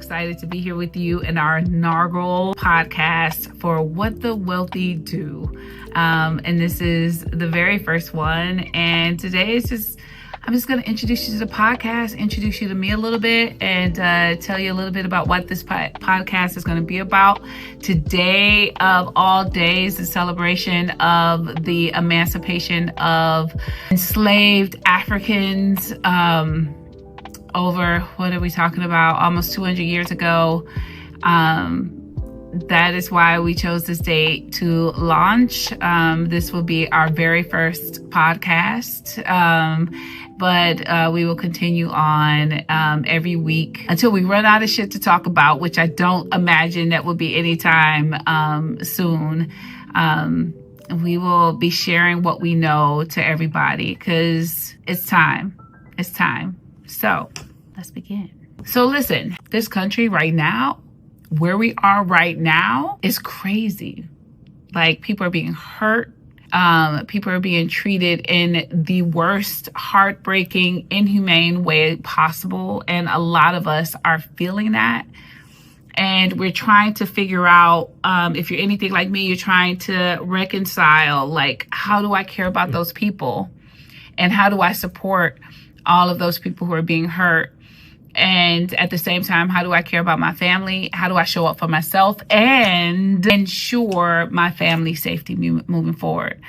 excited to be here with you in our inaugural podcast for What the Wealthy Do. And this is the very first one. And today I'm just going to introduce you to the podcast, introduce you to me a little bit, and tell you a little bit about what this podcast is going to be about. Today of all days, the celebration of the emancipation of enslaved Africans over, what are we talking about, almost 200 years ago. That is why we chose this date to launch. This will be our very first podcast. But we will continue on every week until we run out of shit to talk about, which I don't imagine that will be anytime soon. We will be sharing what we know to everybody because it's time. It's time. So let's begin. So listen, this country right now, where we are right now, is crazy. Like, people are being hurt. People are being treated in the worst, heartbreaking, inhumane way possible. And a lot of us are feeling that. And we're trying to figure out, if you're anything like me, you're trying to reconcile, like, how do I care about those people? And how do I support all of those people who are being hurt? And at the same time, how do I care about my family? How do I show up for myself and ensure my family's safety moving forward?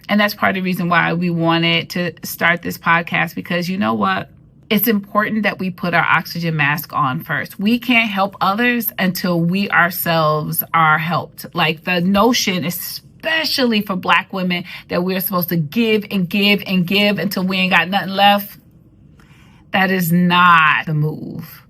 And that's part of the reason why we wanted to start this podcast, because you know what? It's important that we put our oxygen mask on first. We can't help others until we ourselves are helped. Like, the notion, especially for Black women, that we're supposed to give and give and give until we ain't got nothing left. That is not the move.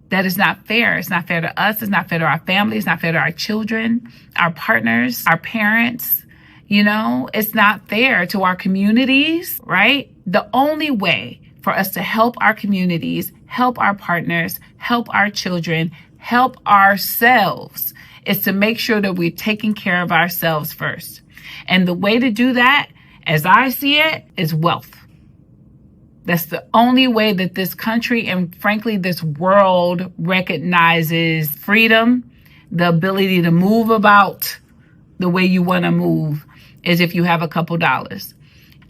That is not fair. It's not fair to us. It's not fair to our family. It's not fair to our children, our partners, our parents. You know, it's not fair to our communities, right? The only way for us to help our communities, help our partners, help our children, help ourselves is to make sure that we're taking care of ourselves first. And the way to do that, as I see it, is wealth. That's the only way that this country and frankly this world recognizes freedom, the ability to move about the way you want to move, is if you have a couple dollars.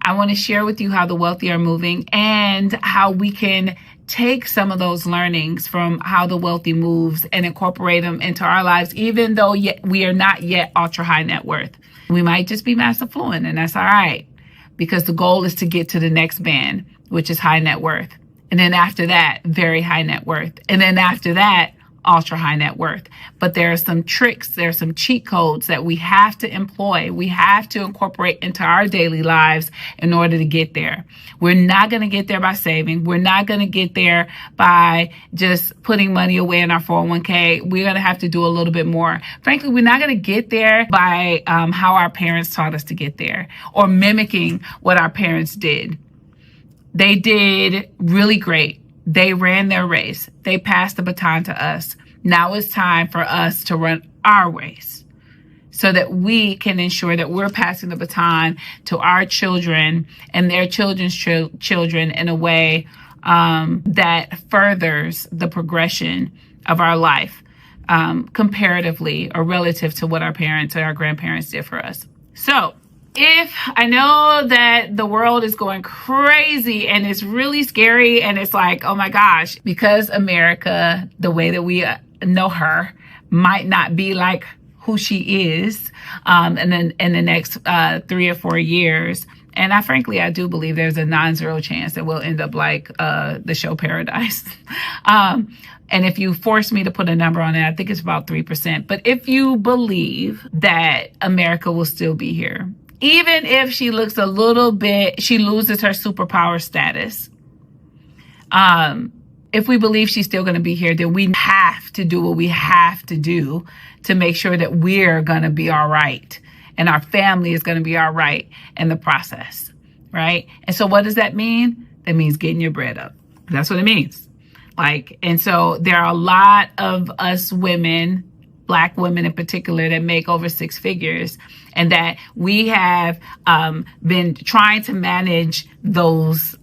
I want to share with you how the wealthy are moving and how we can take some of those learnings from how the wealthy moves and incorporate them into our lives, even though we are not yet ultra high net worth. We might just be mass affluent, and that's all right, because the goal is to get to the next band, which is high net worth. And then after that, very high net worth. And then after that, ultra high net worth. But there are some tricks, there are some cheat codes that we have to employ. We have to incorporate into our daily lives in order to get there. We're not going to get there by saving. We're not going to get there by just putting money away in our 401k. We're going to have to do a little bit more. Frankly, we're not going to get there by how our parents taught us to get there or mimicking what our parents did. They did really great. They ran their race. They passed the baton to us. Now it's time for us to run our race so that we can ensure that we're passing the baton to our children and their children's children in a way that furthers the progression of our life comparatively or relative to what our parents or our grandparents did for us. So, if I know that the world is going crazy and it's really scary and it's like, oh my gosh, because America, the way that we know her, might not be like who she is and then in the next 3 or 4 years. And I do believe there's a non-zero chance that we'll end up like the show Paradise. And if you force me to put a number on it, I think it's about 3%. But if you believe that America will still be here, even if she looks a little bit, she loses her superpower status. If we believe she's still going to be here, then we have to do what we have to do to make sure that we're going to be all right. And our family is going to be all right in the process, right? And so what does that mean? That means getting your bread up. That's what it means. And so there are a lot of us women, Black women in particular, that make over 6 figures. and that we have been trying to manage those,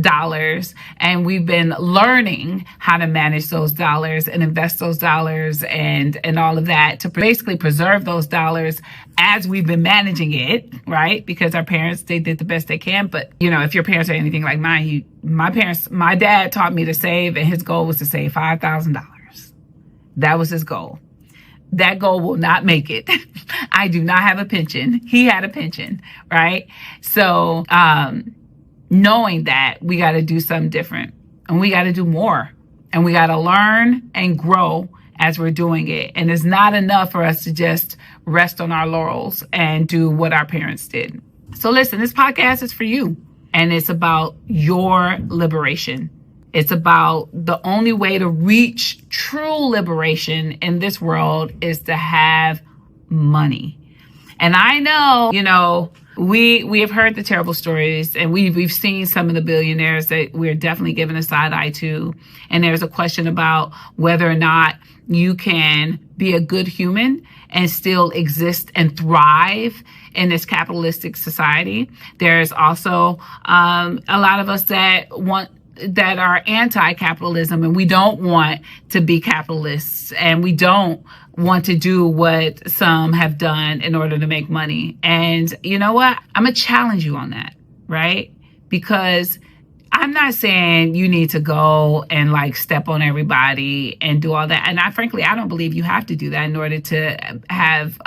dollars, and we've been learning how to manage those dollars and invest those dollars and all of that to basically preserve those dollars as we've been managing it, right? Because our parents, they did the best they can. But, if your parents are anything like mine, my dad taught me to save, and his goal was to save $5,000. That was his goal. That goal will not make it. I do not have a pension. He had a pension, right? So, knowing that, we got to do something different, and we got to do more, and we got to learn and grow as we're doing it. And it's not enough for us to just rest on our laurels and do what our parents did. So listen, this podcast is for you, and it's about your liberation. It's about the only way to reach true liberation in this world is to have money. And I know, we have heard the terrible stories, and we've seen some of the billionaires that we're definitely giving a side eye to. And there's a question about whether or not you can be a good human and still exist and thrive in this capitalistic society. There's also a lot of us that are anti-capitalism, and we don't want to be capitalists, and we don't want to do what some have done in order to make money. And you know what? I'm going to challenge you on that, right? Because I'm not saying you need to go and step on everybody and do all that. And frankly, I don't believe you have to do that in order to have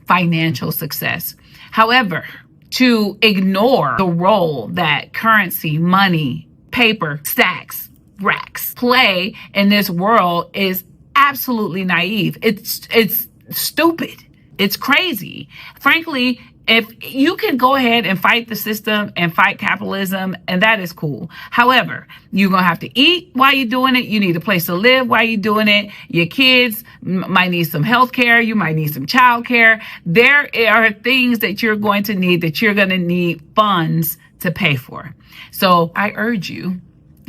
financial success. However, to ignore the role that currency, money, paper, stacks, racks play in this world is absolutely naive. It's stupid. It's crazy. Frankly, if you can go ahead and fight the system and fight capitalism, and that is cool. However, you're going to have to eat while you're doing it. You need a place to live while you're doing it. Your kids might need some health care. You might need some child care. There are things that you're going to need that you're going to need funds to pay for. So I urge you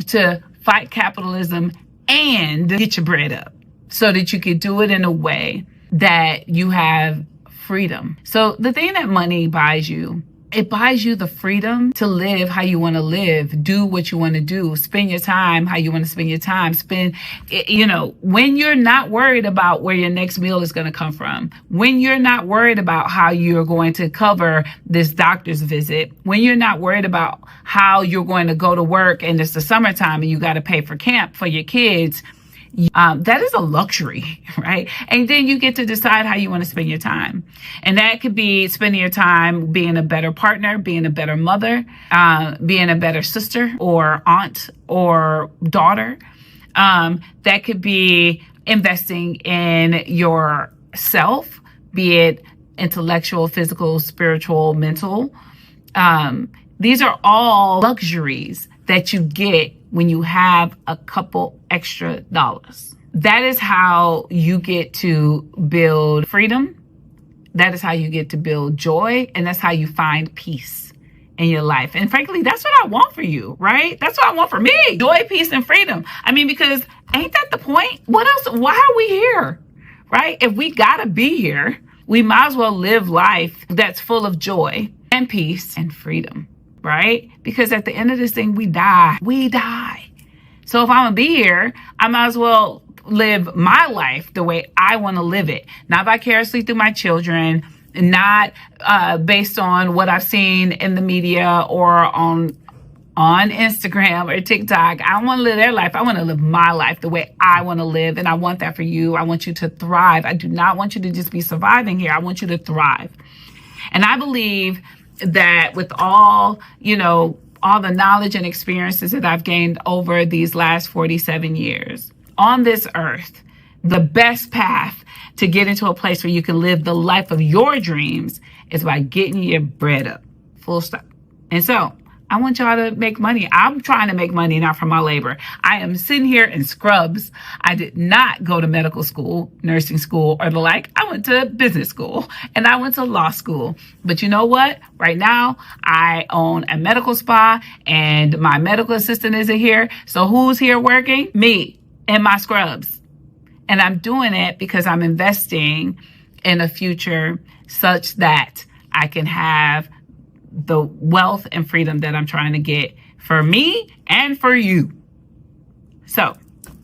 to fight capitalism and get your bread up so that you can do it in a way that you have freedom. So the thing that money buys you, it buys you the freedom to live how you want to live, do what you want to do, spend your time how you want to spend your time, when you're not worried about where your next meal is going to come from, when you're not worried about how you're going to cover this doctor's visit, when you're not worried about how you're going to go to work and it's the summertime and you got to pay for camp for your kids. That is a luxury, right? And then you get to decide how you want to spend your time. And that could be spending your time being a better partner, being a better mother, being a better sister or aunt or daughter. That could be investing in yourself, be it intellectual, physical, spiritual, mental. These are all luxuries that you get when you have a couple extra dollars. That is how you get to build freedom. That is how you get to build joy. And that's how you find peace in your life. And frankly, that's what I want for you, right? That's what I want for me. Joy, peace, and freedom. Because ain't that the point? What else? Why are we here, right? If we gotta be here, we might as well live life that's full of joy and peace and freedom. Right? Because at the end of this thing, we die. So if I'm going to be here, I might as well live my life the way I want to live it. Not vicariously through my children, not based on what I've seen in the media or on Instagram or TikTok. I want to live their life. I want to live my life the way I want to live. And I want that for you. I want you to thrive. I do not want you to just be surviving here. I want you to thrive. And I believe that with all the knowledge and experiences that I've gained over these last 47 years on this earth, the best path to get into a place where you can live the life of your dreams is by getting your bread up. Full stop. And so I want y'all to make money. I'm trying to make money now from my labor. I am sitting here in scrubs. I did not go to medical school, nursing school, or the like. I went to business school and I went to law school. But you know what? Right now, I own a medical spa and my medical assistant isn't here. So who's here working? Me in my scrubs. And I'm doing it because I'm investing in a future such that I can have the wealth and freedom that I'm trying to get for me and for you. So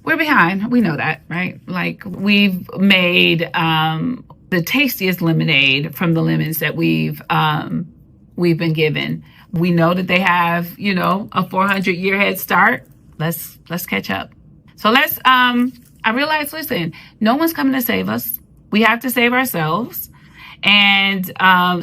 we're behind. We know that, right? Like, we've made the tastiest lemonade from the lemons that we've been given. We know that they have, a 400-year head start. Let's catch up. So I realized, listen, no one's coming to save us. We have to save ourselves. And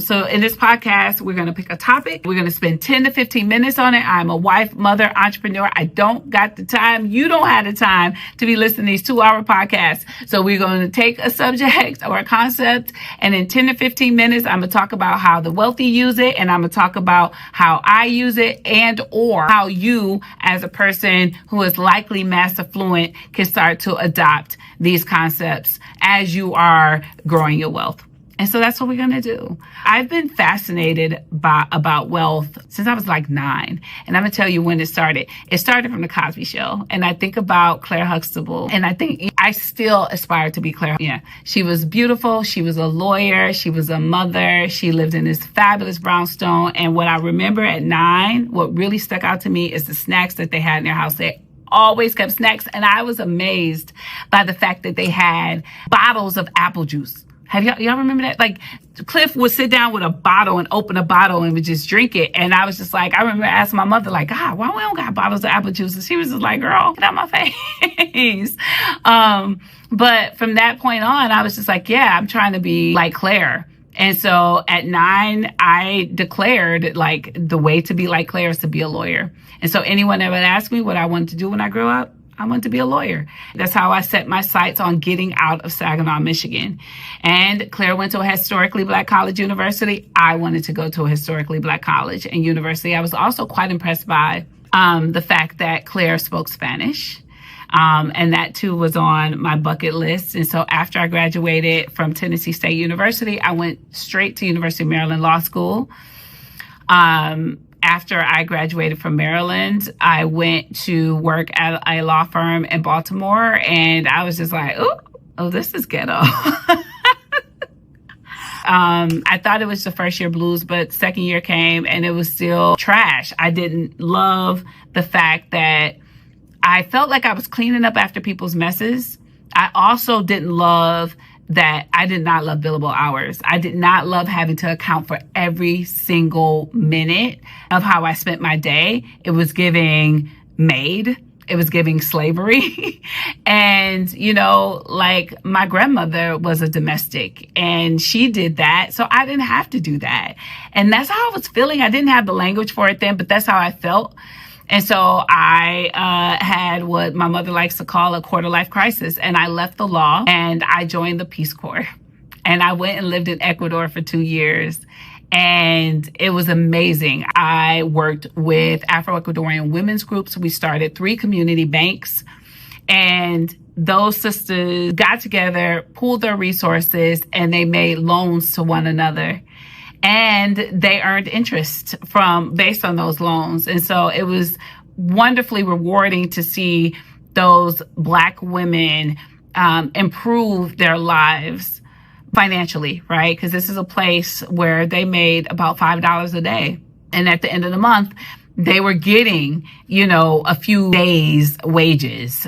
so in this podcast, we're going to pick a topic. We're going to spend 10 to 15 minutes on it. I'm a wife, mother, entrepreneur. I don't got the time. You don't have the time to be listening to these 2-hour podcasts. So we're going to take a subject or a concept, and in 10 to 15 minutes, I'm going to talk about how the wealthy use it, and I'm going to talk about how I use it, and or how you, as a person who is likely mass affluent, can start to adopt these concepts as you are growing your wealth. And so that's what we're going to do. I've been fascinated about wealth since I was like 9. And I'm going to tell you when it started. It started from The Cosby Show. And I think about Claire Huxtable. And I think I still aspire to be Claire. Yeah, she was beautiful. She was a lawyer. She was a mother. She lived in this fabulous brownstone. And what I remember at 9, what really stuck out to me is the snacks that they had in their house. They always kept snacks. And I was amazed by the fact that they had bottles of apple juice. Have y'all remember that? Like, Cliff would sit down with a bottle and open a bottle and would just drink it. And I was just like, I remember asking my mother, like, God, why we don't got bottles of apple juice? And she was just like, girl, get out my face. But from that point on, I was just like, yeah, I'm trying to be like Claire. And so at 9, I declared, like, the way to be like Claire is to be a lawyer. And so anyone that would ask me what I wanted to do when I grew up, I wanted to be a lawyer. That's how I set my sights on getting out of Saginaw, Michigan. And Claire went to a historically Black college university. I wanted to go to a historically Black college and university. I was also quite impressed by the fact that Claire spoke Spanish. And that too was on my bucket list. And so after I graduated from Tennessee State University, I went straight to University of Maryland Law School. After I graduated from Maryland, I went to work at a law firm in Baltimore, and I was just like, oh, this is ghetto. I thought it was the first year blues, but second year came and it was still trash. I didn't love the fact that I felt like I was cleaning up after people's messes. I also didn't love that I did not love billable hours. I did not love having to account for every single minute of how I spent my day. It was giving maid. It was giving slavery. And, like, my grandmother was a domestic and she did that. So I didn't have to do that. And that's how I was feeling. I didn't have the language for it then, but that's how I felt. And so I had what my mother likes to call a quarter-life crisis. And I left the law and I joined the Peace Corps. And I went and lived in Ecuador for 2 years. And it was amazing. I worked with Afro-Ecuadorian women's groups. We started 3 community banks. And those sisters got together, pooled their resources, and they made loans to one another. And they earned interest based on those loans. And so it was wonderfully rewarding to see those Black women improve their lives financially, right? Because this is a place where they made about $5 a day. And at the end of the month, they were getting, a few days' wages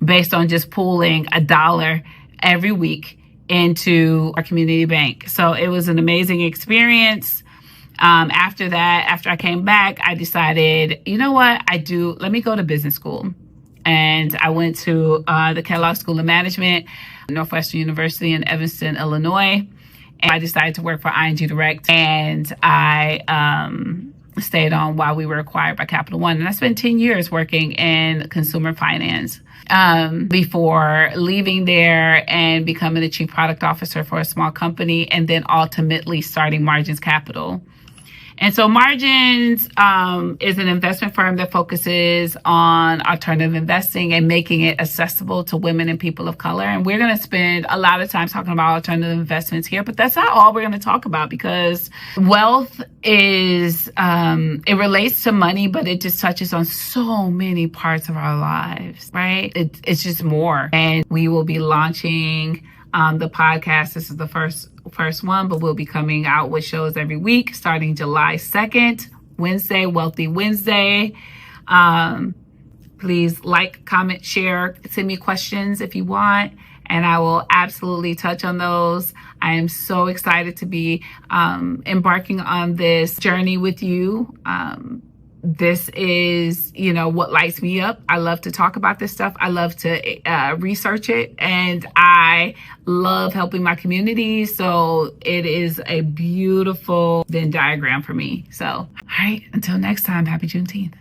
based on just pooling $1 every week into our community bank. So it was an amazing experience. After that, after I came back, I decided, let me go to business school. And I went to the Kellogg School of Management, Northwestern University in Evanston, Illinois. And I decided to work for ING Direct. And I stayed on while we were acquired by Capital One. And I spent 10 years working in consumer finance before leaving there and becoming the chief product officer for a small company, and then ultimately starting Margins Capital. And so Margins is an investment firm that focuses on alternative investing and making it accessible to women and people of color. And we're going to spend a lot of time talking about alternative investments here, but that's not all we're going to talk about, because wealth is, it relates to money, but it just touches on so many parts of our lives, right? It's just more. And we will be launching the podcast. This is the first one, but we'll be coming out with shows every week starting July 2nd, Wednesday, Wealthy Wednesday. Please like, comment, share, send me questions if you want, and I will absolutely touch on those. I am so excited to be embarking on this journey with you. This is, what lights me up. I love to talk about this stuff. I love to research it, and I love helping my community. So it is a beautiful Venn diagram for me. So, all right, until next time, happy Juneteenth.